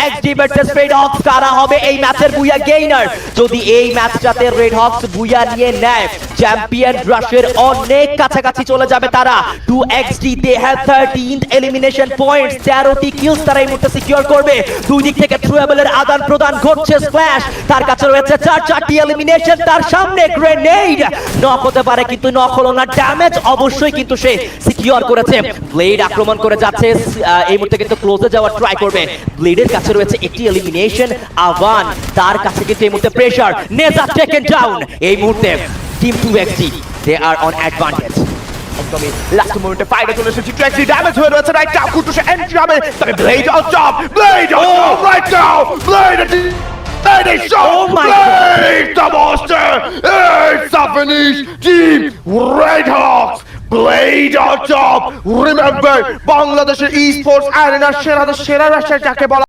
XD versus red Hawks কারা হবে এই ম্যাচের বুয়া গেইনার। যদি এই ম্যাচটাতে রেড হকস বুয়া নিয়ে নেয় চ্যাম্পিয়ন রাশের অনেক কাছাকাছি চলে যাবে তারা। 2xd they have 13th elimination points, 13টি কিলস তারা এই মুহূর্তে সিকিউর করবে। দুই দিক থেকে থ্রোয়েবলের আদান প্রদান ঘটছে। স্প্ল্যাশ তার কাছে রয়েছে 4টি এলিমিনেশন, তার সামনে গ্রেনেড নক হতে পারে কিন্তু নক হলো না। ড্যামেজ অবশ্যই কিন্তু সে সিকিউর করেছে। ব্লেড আক্রমণ করে যাচ্ছে, এই মুহূর্তে কিন্তু ক্লোজে যাওয়ার ট্রাই করবে। ব্লেডের কাছে রয়েছে একটি এলিমিনেশন, আভান তার কাছে কিন্তু এই মুহূর্তে প্রেসার। নেজা taken down. এই মুহূর্তে team 2xd they are on advantage. একদমই লাস্ট মোমেন্টে ফাইটে চলে এসেছে। ট্র্যাকটি ড্যামেজ হয়ে রয়েছে রাইট নাও। কুটুসে এন্ট্রি হবে, তবে blade on top, blade on top right now. Blade and a shot. Oh my Blade the monster. It's a finish. Team Red Hawks. Blade on top. Remember, Bangladesh esports arena সেরা Russia যাকে বলা